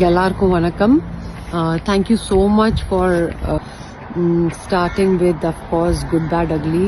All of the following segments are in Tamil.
எல்லாருக்கும் வணக்கம். Thank you so much for starting with, of course, Good Bad Ugly.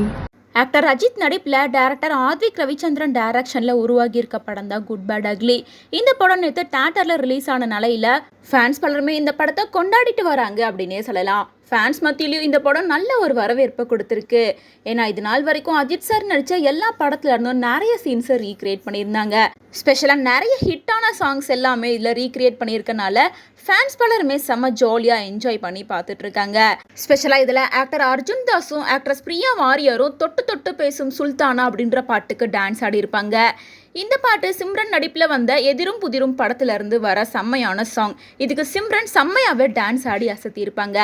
Actor Ajith நடிப்பில் டேரக்டர் ஆத்விக் ரவிச்சந்திரன் டைரக்ஷனில் உருவாகி இருக்க படம் தான் குட் பேட் அக்லி. இந்த படம் நேற்று தியேட்டரில் ரிலீஸ் ஆன நிலையில் ஃபேன்ஸ் பலருமே இந்த படத்தை கொண்டாடிட்டு வராங்க அப்படின்னே சொல்லலாம். ஃபேன்ஸ் மத்தியிலையும் இந்த படம் நல்ல ஒரு வரவேற்பை கொடுத்துருக்கு. ஏன்னா இது நாள் வரைக்கும் அஜித் சார் நடித்த எல்லா படத்துல இருந்தும் நிறைய சீன்ஸை ரீக்ரியேட் பண்ணியிருந்தாங்க. ஸ்பெஷலாக நிறைய ஹிட்டான சாங்ஸ் எல்லாமே இதில் ரீக்ரியேட் பண்ணியிருக்கனால ஃபேன்ஸ் பலருமே செம்ம ஜாலியாக என்ஜாய் பண்ணி பார்த்துட்டு இருக்காங்க. ஸ்பெஷலாக இதில் ஆக்டர் அர்ஜுன் தாஸும் ஆக்ட்ரஸ் பிரியா வாரியரும் தொட்டு தொட்டு பேசும் சுல்தானா அப்படின்ற பாட்டுக்கு டான்ஸ் ஆடி இருப்பாங்க. இந்த பாட்டு சிம்ரன் நடிப்பில் வந்த எதிரும் புதிரும் படத்துல இருந்து வர செம்மையான சாங். இதுக்கு சிம்ரன் செம்மையாவே டான்ஸ் ஆடி அசத்தியிருப்பாங்க.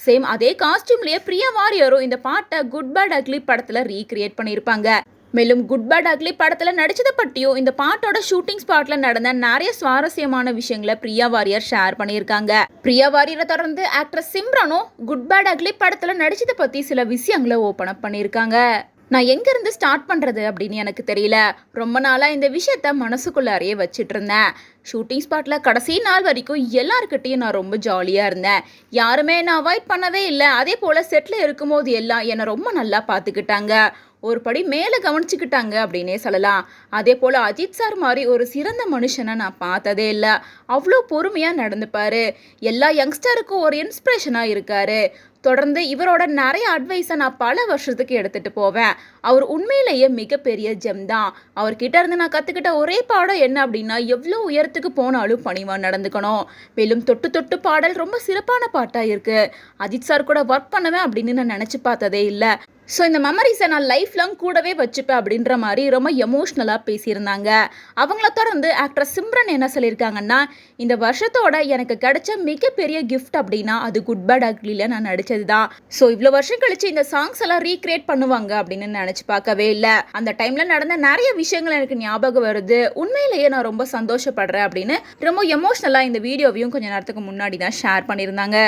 சேம் அதே காஸ்டியூம்லயே பிரியா வாரியரும் இந்த பாட்டை குட் பேட் அக்லி படத்துல ரீக்ரியேட் பண்ணியிருப்பாங்க. மேலும் குட் பேட் அக்லி படத்தில் நடிச்சதை பற்றியும் இந்த பாட்டோட ஷூட்டிங் ஸ்பாட்ல நடந்த நிறைய சுவாரஸ்யமான விஷயங்களை பிரியா வாரியர் ஷேர் பண்ணியிருக்காங்க. பிரியா வாரியரை தொடர்ந்து ஆக்ட்ரஸ் சிம்ரனும் குட் பேட் அக்லி படத்தில் நடிச்சதை பற்றி சில விஷயங்களை ஓப்பன் அப் பண்ணியிருக்காங்க. நான் எங்கேருந்து ஸ்டார்ட் பண்ணுறது அப்படின்னு எனக்கு தெரியல. ரொம்ப நாளாக இந்த விஷயத்த மனசுக்குள்ளாரையே வச்சுட்டு இருந்தேன். ஷூட்டிங் ஸ்பாட்டில் கடைசி நாள் வரைக்கும் எல்லாருக்கிட்டையும் நான் ரொம்ப ஜாலியாக இருந்தேன். யாருமே என்னை அவாய்ட் பண்ணவே இல்லை. அதே போல் செட்டில் இருக்கும்போது எல்லாம் என்னை ரொம்ப நல்லா பார்த்துக்கிட்டாங்க. ஒரு படி மேலே கவனிச்சுக்கிட்டாங்க அப்படின்னே சொல்லலாம். அதே போல் அஜித் சார் மாதிரி ஒரு சிறந்த மனுஷனை நான் பார்த்ததே இல்லை. அவ்வளோ பொறுமையாக நடந்துப்பார். எல்லா யங்ஸ்டருக்கும் ஒரு இன்ஸ்பிரேஷனாக இருக்கார். தொடர்ந்து இவரோட நிறைய அட்வைஸை நான் பல வருஷத்துக்கு எடுத்துகிட்டு போவேன். அவர் உண்மையிலேயே மிகப்பெரிய ஜெம் தான். அவர்கிட்ட இருந்து நான் கற்றுக்கிட்ட ஒரே பாடம் என்ன அப்படின்னா, எவ்வளோ உயரத்துக்கு போனாலும் பணிவாக நடந்துக்கணும். மேலும் தொட்டு தொட்டு பாடல் ரொம்ப சிறப்பான பாட்டாக இருக்குது. அஜித் சார் கூட ஒர்க் பண்ணுவேன் அப்படின்னு நான் நினச்சி பார்த்ததே இல்லை. ஸோ இந்த மெமரிஸை நான் லைஃப் லாங் கூடவே வச்சுப்பேன் அப்படின்ற மாதிரி ரொம்ப எமோஷ்னலாக பேசியிருந்தாங்க. அவங்கள தொடர்ந்து ஆக்டர் சிம்ரன் என்ன சொல்லியிருக்காங்கன்னா, இந்த வருஷத்தோட எனக்கு கிடைச்ச மிகப்பெரிய கிஃப்ட் அப்படின்னா அது குட் பேட் அக்லியில் நான் நடித்தது தான். ஸோ இவ்வளோ வருஷம் கழிச்சு இந்த சாங்ஸ் எல்லாம் ரீக்ரியேட் பண்ணுவாங்க அப்படின்னு நினச்சி பார்க்கவே இல்லை. அந்த டைமில் நடந்த நிறைய விஷயங்கள் எனக்கு ஞாபகம் வருது. உண்மையிலேயே நான் ரொம்ப சந்தோஷப்படுறேன் அப்படின்னு ரொம்ப எமோஷ்னலாக இந்த வீடியோவையும் கொஞ்சம் நேரத்துக்கு முன்னாடி தான் ஷேர் பண்ணியிருந்தாங்க.